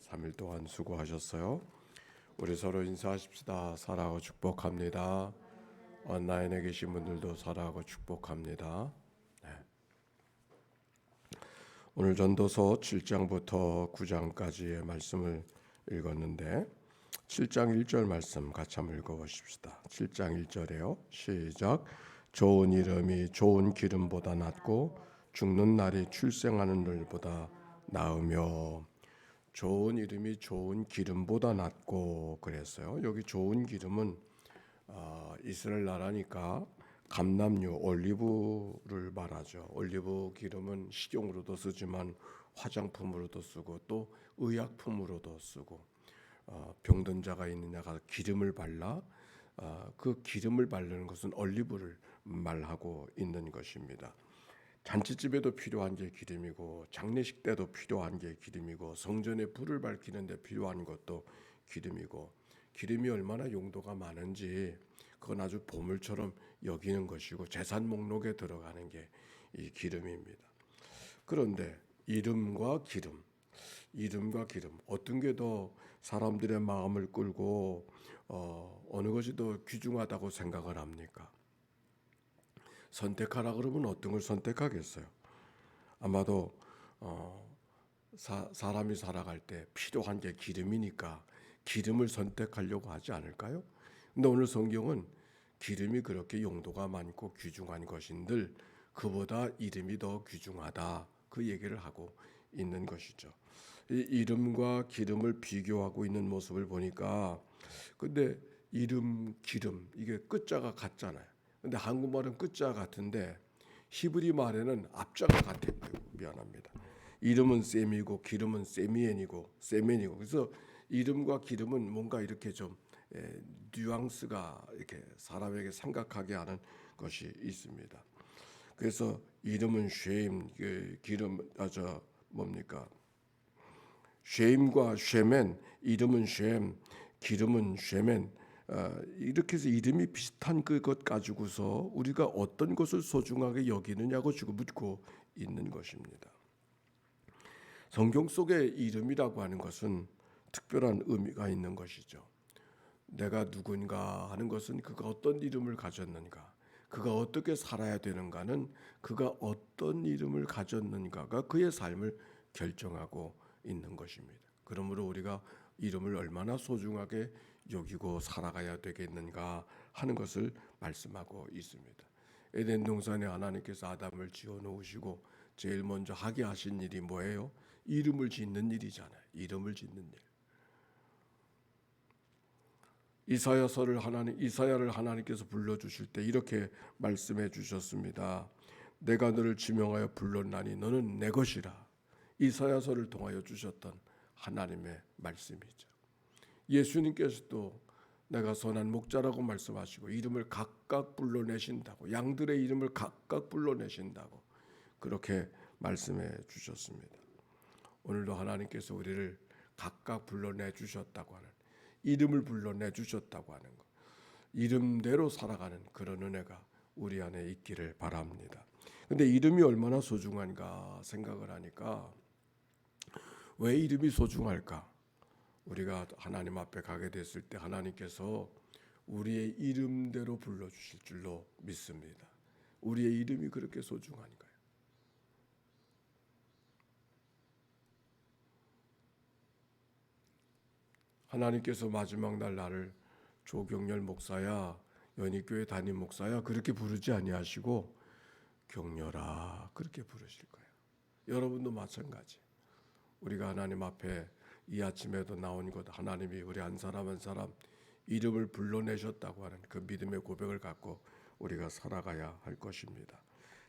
3일 동안 수고하셨어요. 우리 서로 인사하십시다. 사랑하고 축복합니다. 온라인에 계신 분들도 사랑하고 축복합니다. 네. 오늘 전도서 7장부터 9장까지의 말씀을 읽었는데 7장 1절 말씀 같이 한번 읽어보십시다. 7장 1절에요. 시작. 좋은 이름이 좋은 기름보다 낫고 죽는 날이 출생하는 날보다 나으며, 좋은 이름이 좋은 기름보다 낫고 그랬어요. 여기 좋은 기름은 이스라엘 나라니까 감람유 올리브를 말하죠. 올리브 기름은 식용으로도 쓰지만 화장품으로도 쓰고 또 의약품으로도 쓰고, 병든 자가 있느냐가 기름을 발라 그 기름을 바르는 것은 올리브를 말하고 있는 것입니다. 잔치집에도 필요한 게 기름이고 장례식 때도 필요한 게 기름이고 성전에 불을 밝히는 데 필요한 것도 기름이고, 기름이 얼마나 용도가 많은지 그건 아주 보물처럼 여기는 것이고 재산 목록에 들어가는 게 이 기름입니다. 그런데 이름과 기름 어떤 게 더 사람들의 마음을 끌고 어느 것이 더 귀중하다고 생각을 합니까? 선택하라 그러면 어떤 걸 선택하겠어요? 아마도 사람이 살아갈 때 필요한 게 기름이니까 기름을 선택하려고 하지 않을까요? 근데 오늘 성경은 기름이 그렇게 용도가 많고 귀중한 것인들 그보다 이름이 더 귀중하다, 그 얘기를 하고 있는 것이죠. 이 이름과 기름을 비교하고 있는 모습을 보니까, 근데 이름, 기름 이게 끝자가 같잖아요. 근데 한국말은 끝자 같은데 히브리 말에는 앞자가 같아요. 미안합니다. 이름은 셈이고 기름은 세멘이고 그래서 이름과 기름은 뭔가 이렇게 좀 뉘앙스가 이렇게 사람에게 생각하게 하는 것이 있습니다. 그래서 이름은 쉐임, 기름 뭡니까? 쉐임과 쉐멘, 이름은 쉐임, 기름은 쉐멘. 이렇게 해서 이름이 비슷한 그것 가지고서 우리가 어떤 것을 소중하게 여기느냐고 지금 묻고 있는 것입니다. 성경 속의 이름이라고 하는 것은 특별한 의미가 있는 것이죠. 내가 누군가 하는 것은 그가 어떤 이름을 가졌는가, 그가 어떻게 살아야 되는가는 그가 어떤 이름을 가졌는가가 그의 삶을 결정하고 있는 것입니다. 그러므로 우리가 이름을 얼마나 소중하게 여기고 살아가야 되겠는가 하는 것을 말씀하고 있습니다. 에덴 동산에 하나님께서 아담을 지어 놓으시고 제일 먼저 하게 하신 일이 뭐예요? 이름을 짓는 일이잖아요. 이름을 짓는 일. 이사야를 하나님께서 불러 주실 때 이렇게 말씀해 주셨습니다. 내가 너를 지명하여 불렀나니 너는 내 것이라. 이사야서를 통하여 주셨던 하나님의 말씀이죠. 예수님께서도 내가 선한 목자라고 말씀하시고 이름을 각각 불러내신다고, 양들의 이름을 각각 불러내신다고 그렇게 말씀해 주셨습니다. 오늘도 하나님께서 우리를 각각 불러내 주셨다고 하는, 이름을 불러내 주셨다고 하는 것, 이름대로 살아가는 그런 은혜가 우리 안에 있기를 바랍니다. 근데 이름이 얼마나 소중한가 생각을 하니까, 왜 이름이 소중할까? 우리가 하나님 앞에 가게 됐을 때 하나님께서 우리의 이름대로 불러주실 줄로 믿습니다. 우리의 이름이 그렇게 소중하니까요. 하나님께서 마지막 날 나를 조경렬 목사야, 연희교회 담임 목사야 그렇게 부르지 아니하시고 경렬아 그렇게 부르실 거예요. 여러분도 마찬가지. 우리가 하나님 앞에 이 아침에도 나온 것, 하나님이 우리 한 사람 한 사람 이름을 불러내셨다고 하는 그 믿음의 고백을 갖고 우리가 살아가야 할 것입니다.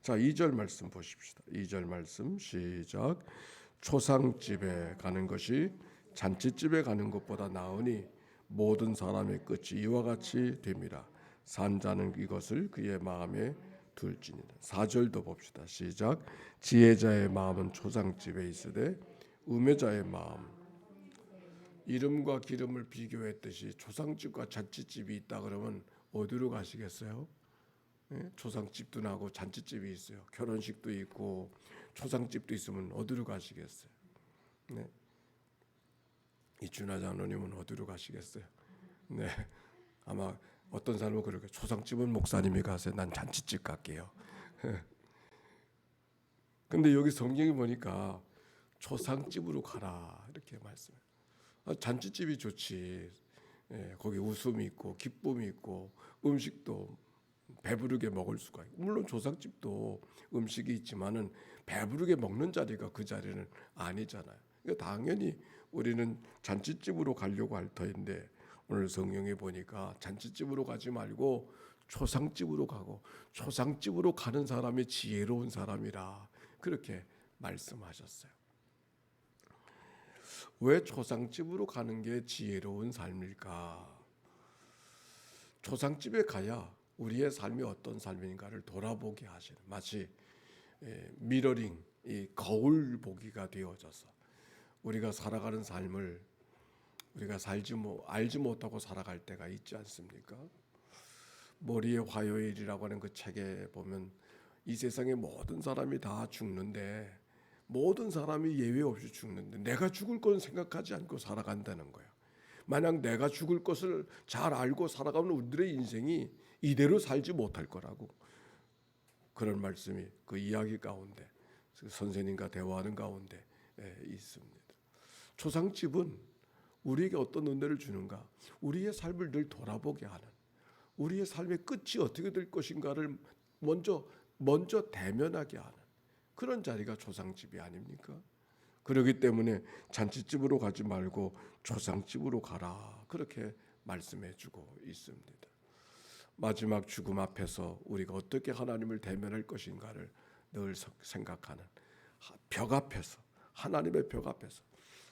자, 2절 말씀 보십시다. 2절 말씀 시작. 초상집에 가는 것이 잔치집에 가는 것보다 나으니 모든 사람의 끝이 이와 같이 됩니다. 산자는 이것을 그의 마음에 둘지니라. 4절도 봅시다. 시작. 지혜자의 마음은 초상집에 있으되 우매자의 마음. 이름과 기름을 비교했듯이 초상집과 잔치집이 있다 그러면 어디로 가시겠어요? 초상집도 나고 잔치집이 있어요. 결혼식도 있고 초상집도 있으면 어디로 가시겠어요? 네. 이준하 장로님은 어디로 가시겠어요? 네, 아마 어떤 사람은 그렇게 초상집은 목사님이 가세요. 난 잔치집 갈게요. 근데 여기 성경에 보니까 초상집으로 가라 이렇게 말씀해요. 잔치집이 좋지. 거기 웃음이 있고 기쁨이 있고 음식도 배부르게 먹을 수가 있고, 물론 조상집도 음식이 있지만은 배부르게 먹는 자리가 그 자리는 아니잖아요. 그러니까 당연히 우리는 잔치집으로 가려고 할 터인데, 오늘 성경에 보니까 잔치집으로 가지 말고 초상집으로 가고, 초상집으로 가는 사람이 지혜로운 사람이라 그렇게 말씀하셨어요. 왜 초상집으로 가는 게 지혜로운 삶일까? 초상집에 가야 우리의 삶이 어떤 삶인가를 돌아보게 하시는, 마치 미러링, 이 거울 보기가 되어져서 우리가 살아가는 삶을 우리가 알지 못하고 살아갈 때가 있지 않습니까? 머리의 화요일이라고 하는 그 책에 보면 이 세상의 모든 사람이 다 죽는데, 모든 사람이 예외 없이 죽는데 내가 죽을 건 생각하지 않고 살아간다는 거예요. 만약 내가 죽을 것을 잘 알고 살아가면 우리들의 인생이 이대로 살지 못할 거라고, 그런 말씀이 그 이야기 가운데, 선생님과 대화하는 가운데 있습니다. 초상집은 우리에게 어떤 은혜를 주는가? 우리의 삶을 늘 돌아보게 하는, 우리의 삶의 끝이 어떻게 될 것인가를 먼저 대면하게 하는 그런 자리가 초상집이 아닙니까? 그렇기 때문에 잔치집으로 가지 말고 초상집으로 가라, 그렇게 말씀해주고 있습니다. 마지막 죽음 앞에서 우리가 어떻게 하나님을 대면할 것인가를 늘 생각하는 벽 앞에서, 하나님의 벽 앞에서.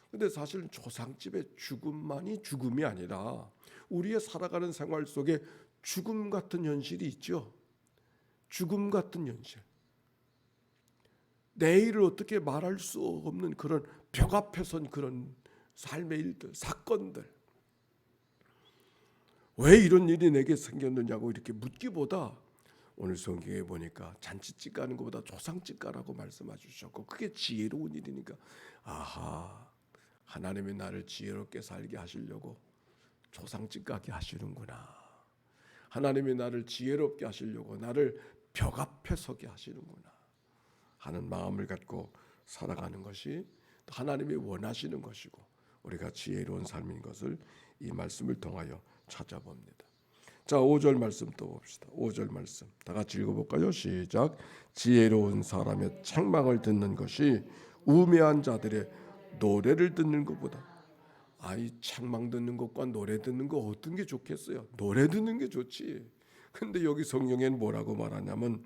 근데 사실 초상집의 죽음만이 죽음이 아니라 우리의 살아가는 생활 속에 죽음 같은 현실이 있죠. 죽음 같은 현실. 내일을 어떻게 말할 수 없는 그런 벽 앞에 선 그런 삶의 일들, 사건들. 왜 이런 일이 내게 생겼느냐고 이렇게 묻기보다, 오늘 성경에 보니까 잔치집 가는 것보다 조상집 가라고 말씀해 주셨고, 그게 지혜로운 일이니까, 아하, 하나님이 나를 지혜롭게 살게 하시려고 조상집 가게 하시는구나. 하나님이 나를 지혜롭게 하시려고 나를 벽 앞에 서게 하시는구나 하는 마음을 갖고 살아가는 것이 하나님이 원하시는 것이고, 우리가 지혜로운 삶인 것을 이 말씀을 통하여 찾아봅니다. 자, 5절 말씀 또 봅시다. 5절 말씀 다 같이 읽어볼까요? 시작. 지혜로운 사람의 책망을 듣는 것이 우매한 자들의 노래를 듣는 것보다. 이 책망 듣는 것과 노래 듣는 거 어떤 게 좋겠어요? 노래 듣는 게 좋지. 근데 여기 성경에는 뭐라고 말하냐면,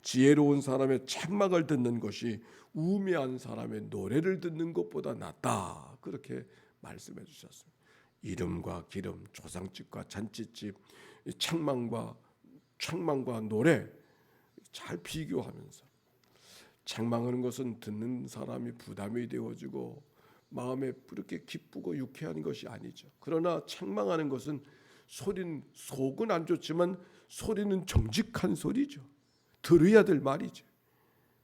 지혜로운 사람의 책망을 듣는 것이 우매한 사람의 노래를 듣는 것보다 낫다, 그렇게 말씀해 주셨습니다. 이름과 기름, 조상집과 잔치집, 책망과 노래 잘 비교하면서, 책망하는 것은 듣는 사람이 부담이 되어지고 마음에 그렇게 기쁘고 유쾌한 것이 아니죠. 그러나 책망하는 것은 속은 안 좋지만 소리는 정직한 소리죠. 들어야 될 말이죠.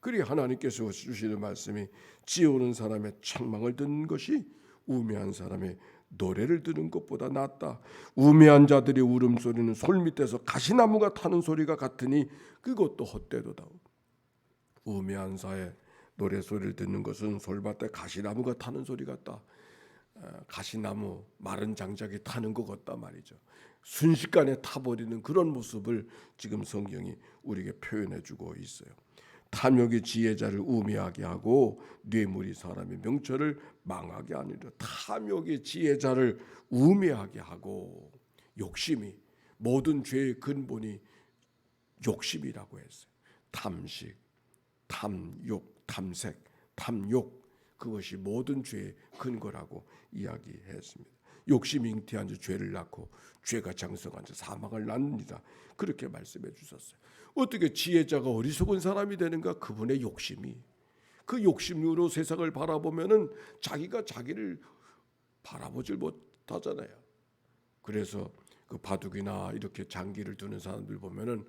그리 하나님께서 주시는 말씀이, 지혜로운 사람의 책망을 듣는 것이 우매한 사람의 노래를 듣는 것보다 낫다. 우매한 자들의 울음소리는 솔밑에서 가시나무가 타는 소리가 같으니 그것도 헛되도다. 우매한 자의 노래소리를 듣는 것은 솔밭에 가시나무가 타는 소리 같다. 가시나무, 마른 장작이 타는 것 같다 말이죠. 순식간에 타버리는 그런 모습을 지금 성경이 우리에게 표현해주고 있어요. 탐욕이 지혜자를 우매하게 하고 뇌물이 사람의 명철을 망하게 하느니라. 탐욕이 지혜자를 우매하게 하고, 욕심이, 모든 죄의 근본이 욕심이라고 했어요. 탐식, 탐욕, 탐색, 탐욕, 그것이 모든 죄의 근거라고 이야기했습니다. 욕심이 잉태한 자 죄를 낳고 죄가 장성한 자 사망을 낳느니라, 그렇게 말씀해 주셨어요. 어떻게 지혜자가 어리석은 사람이 되는가? 그분의 욕심이, 그 욕심으로 세상을 바라보면은 자기가 자기를 바라보질 못하잖아요. 그래서 그 바둑이나 이렇게 장기를 두는 사람들 보면은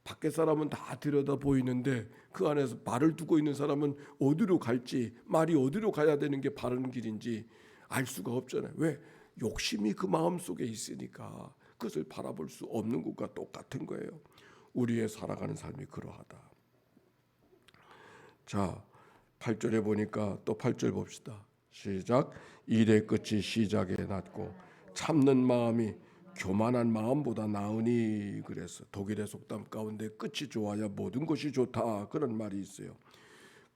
밖에 사람은 다 들여다 보이는데 그 안에서 말을 두고 있는 사람은 어디로 갈지, 말이 어디로 가야 되는 게 바른 길인지 알 수가 없잖아요. 왜? 욕심이 그 마음속에 있으니까 그것을 바라볼 수 없는 것과 똑같은 거예요. 우리의 살아가는 삶이 그러하다. 자, 8절에 보니까 또 8절 봅시다. 시작. 일의 끝이 시작에 낫고 참는 마음이 교만한 마음보다 나으니. 그래서 독일의 속담 가운데 끝이 좋아야 모든 것이 좋다 그런 말이 있어요.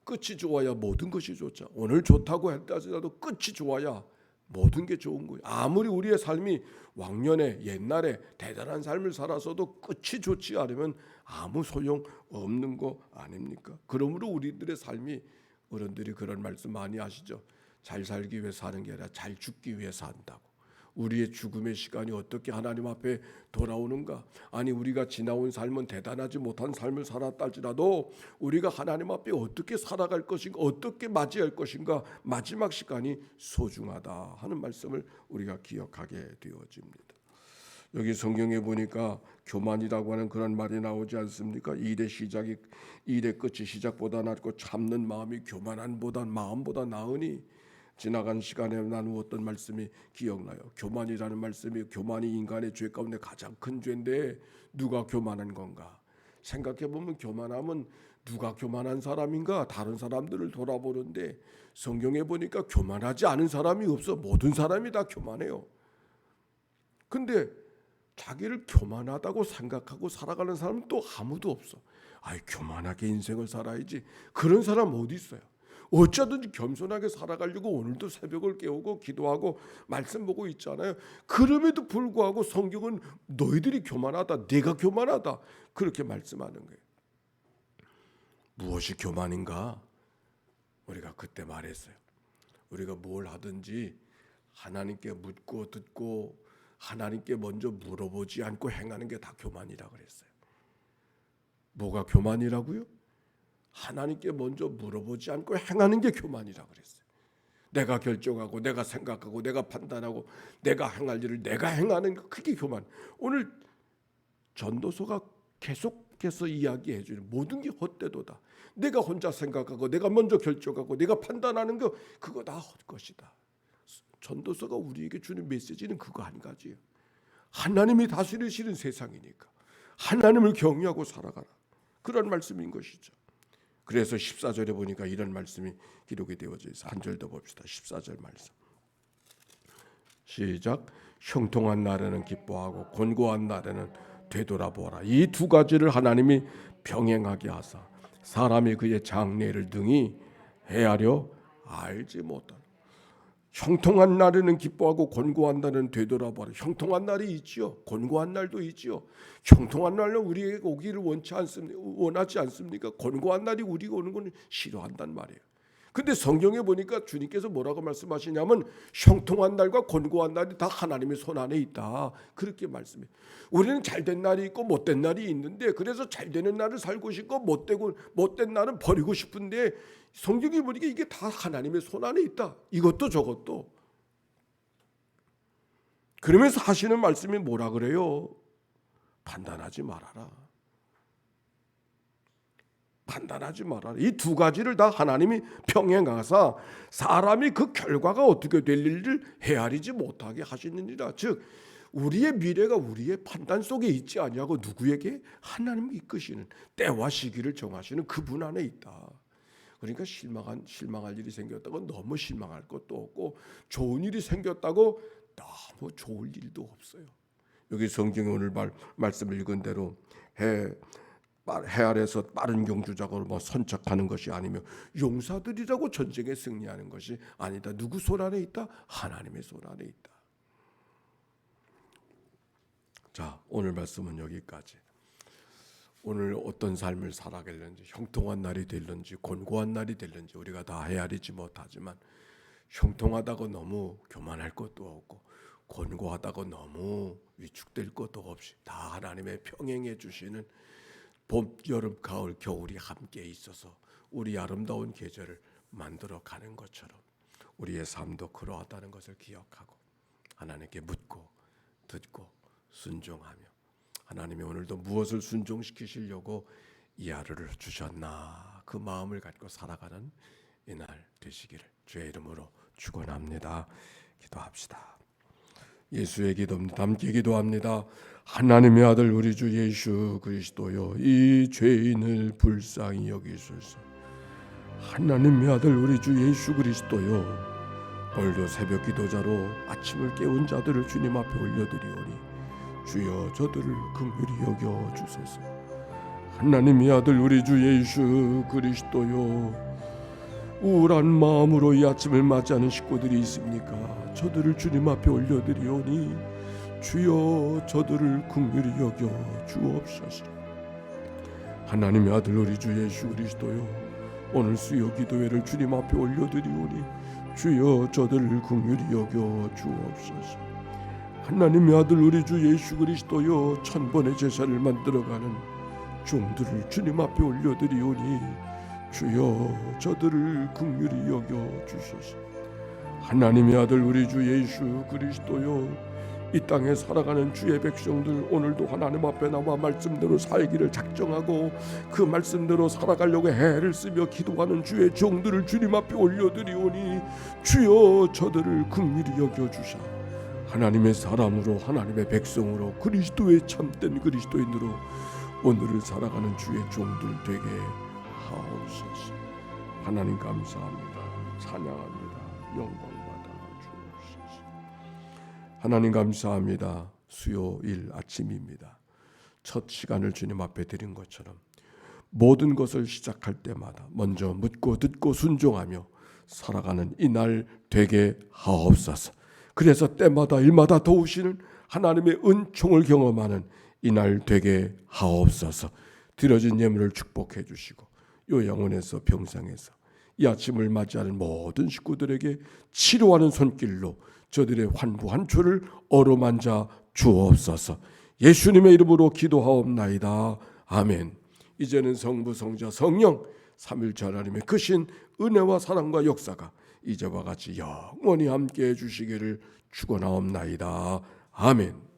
끝이 좋아야 모든 것이 좋죠. 오늘 좋다고 할지라도 끝이 좋아야 모든 게 좋은 거예요. 아무리 우리의 삶이 왕년에 옛날에 대단한 삶을 살아서도 끝이 좋지 않으면 아무 소용 없는 거 아닙니까? 그러므로 우리들의 삶이, 어른들이 그런 말씀 많이 하시죠. 잘 살기 위해 사는 게 아니라 잘 죽기 위해 산다고. 우리의 죽음의 시간이 어떻게 하나님 앞에 돌아오는가? 아니 우리가 지나온 삶은 대단하지 못한 삶을 살았다 할지라도 우리가 하나님 앞에 어떻게 살아갈 것인가, 어떻게 맞이할 것인가, 마지막 시간이 소중하다 하는 말씀을 우리가 기억하게 되어집니다. 여기 성경에 보니까 교만이라고 하는 그런 말이 나오지 않습니까? 일의 끝이 시작보다 낫고 참는 마음이 교만한 마음보다 나으니. 지나간 시간에 나누었던 말씀이 기억나요. 교만이라는 말씀이, 교만이 인간의 죄 가운데 가장 큰 죄인데 누가 교만한 건가? 생각해보면 교만하면 누가 교만한 사람인가? 다른 사람들을 돌아보는데 성경에 보니까 교만하지 않은 사람이 없어. 모든 사람이 다 교만해요. 근데 자기를 교만하다고 생각하고 살아가는 사람은 또 아무도 없어. 아이, 교만하게 인생을 살아야지. 그런 사람 어디 있어요? 어쩌든지 겸손하게 살아가려고 오늘도 새벽을 깨우고 기도하고 말씀 보고 있잖아요. 그럼에도 불구하고 성경은 너희들이 교만하다, 내가 교만하다 그렇게 말씀하는 거예요. 무엇이 교만인가? 우리가 그때 말했어요. 우리가 뭘 하든지 하나님께 묻고 듣고 하나님께 먼저 물어보지 않고 행하는 게 다 교만이라 그랬어요. 뭐가 교만이라고요? 하나님께 먼저 물어보지 않고 행하는 게 교만이라 그랬어요. 내가 결정하고 내가 생각하고 내가 판단하고 내가 행할 일을 내가 행하는 거, 그게 교만. 오늘 전도서가 계속해서 이야기해 주는 모든 게 헛되도다. 내가 혼자 생각하고 내가 먼저 결정하고 내가 판단하는 거, 그거 다 헛것이다. 전도서가 우리에게 주는 메시지는 그거 한 가지예요. 하나님이 다스리시는 세상이니까 하나님을 경외하고 살아가라, 그런 말씀인 것이죠. 그래서 14절에 보니까 이런 말씀이 기록이 되어져 있어요. 한 절 더 봅시다. 14절 말씀. 시작. 형통한 날에는 기뻐하고 곤고한 날에는 되돌아보라. 이 두 가지를 하나님이 병행하게 하사 사람이 그의 장래를 등이 헤아려 알지 못하는. 형통한 날에는 기뻐하고 곤고한 날에는 되돌아보라. 형통한 날이 있지요. 곤고한 날도 있지요. 형통한 날은 우리에게 오기를 원하지 않습니까? 곤고한 날이 우리가 오는 건 싫어한단 말이에요. 근데 성경에 보니까 주님께서 뭐라고 말씀하시냐면 형통한 날과 곤고한 날이 다 하나님의 손 안에 있다, 그렇게 말씀해요. 우리는 잘된 날이 있고 못된 날이 있는데, 그래서 잘되는 날을 살고 싶고 못된 날은 버리고 싶은데 성경에 보니까 이게 다 하나님의 손 안에 있다, 이것도 저것도. 그러면서 하시는 말씀이 뭐라 그래요? 판단하지 말아라. 판단하지 말아라. 이 두 가지를 다 하나님이 평행하사 사람이 그 결과가 어떻게 될 일을 헤아리지 못하게 하시느니라. 즉 우리의 미래가 우리의 판단 속에 있지 아니하고 누구에게? 하나님이 이끄시는, 때와 시기를 정하시는 그분 안에 있다. 그러니까 실망할 일이 생겼다고 너무 실망할 것도 없고, 좋은 일이 생겼다고 너무 좋을 일도 없어요. 여기 성경에 오늘 말씀을 읽은 대로 해 아래에서 빠른 경주작으로 선착하는 것이 아니며 용사들이라고 전쟁에 승리하는 것이 아니다. 누구 손 안에 있다? 하나님의 손 안에 있다. 자, 오늘 말씀은 여기까지. 오늘 어떤 삶을 살아가려는지, 형통한 날이 될는지 곤고한 날이 될는지 우리가 다 헤아리지 못하지만, 형통하다고 너무 교만할 것도 없고 곤고하다고 너무 위축될 것도 없이 다 하나님의 평행해 주시는 봄, 여름, 가을, 겨울이 함께 있어서 우리 아름다운 계절을 만들어 가는 것처럼 우리의 삶도 그러하다는 것을 기억하고 하나님께 묻고 듣고 순종하며, 하나님이 오늘도 무엇을 순종시키시려고 이 하루를 주셨나, 그 마음을 갖고 살아가는 이날 되시기를 주의 이름으로 축원합니다. 기도합시다. 예수의 기도입니다. 함께 기도합니다. 하나님의 아들 우리 주 예수 그리스도여, 이 죄인을 불쌍히 여기소서. 하나님의 아들 우리 주 예수 그리스도여, 오늘도 새벽 기도자로 아침을 깨운 자들을 주님 앞에 올려드리오니 주여 저들을 긍휼히 여겨 주소서. 하나님의 아들 우리 주 예수 그리스도여, 우울한 마음으로 이 아침을 맞이하는 식구들이 있습니까? 저들을 주님 앞에 올려드리오니 주여 저들을 긍휼히 여겨 주옵소서. 하나님의 아들 우리 주 예수 그리스도여, 오늘 수요 기도회를 주님 앞에 올려드리오니 주여 저들을 긍휼히 여겨 주옵소서. 하나님의 아들 우리 주 예수 그리스도여, 천번의 제사를 만들어가는 종들을 주님 앞에 올려드리오니 주여 저들을 긍휼히 여겨 주소서. 하나님의 아들 우리 주 예수 그리스도여, 이 땅에 살아가는 주의 백성들, 오늘도 하나님 앞에 나와 말씀대로 살기를 작정하고 그 말씀대로 살아가려고 애를 쓰며 기도하는 주의 종들을 주님 앞에 올려드리오니 주여 저들을 긍휼히 여겨주사 하나님의 사람으로, 하나님의 백성으로, 그리스도의 참된 그리스도인으로 오늘을 살아가는 주의 종들 되게 하옵소서. 하나님 감사합니다. 찬양합니다. 영광받아 주옵소서. 하나님 감사합니다. 수요일 아침입니다. 첫 시간을 주님 앞에 드린 것처럼 모든 것을 시작할 때마다 먼저 묻고 듣고 순종하며 살아가는 이 날 되게 하옵소서. 그래서 때마다 일마다 도우시는 하나님의 은총을 경험하는 이 날 되게 하옵소서. 드려진 예물을 축복해 주시고 요 영혼에서 평상에서 이 아침을 맞이하는 모든 식구들에게 치료하는 손길로 저들의 환부 한초를 어루만져 주옵소서. 예수님의 이름으로 기도하옵나이다. 아멘. 이제는 성부 성자 성령 삼일체 하나님의 크신 은혜와 사랑과 역사가 이제와 같이 영원히 함께해 주시기를 축원하옵나이다. 아멘.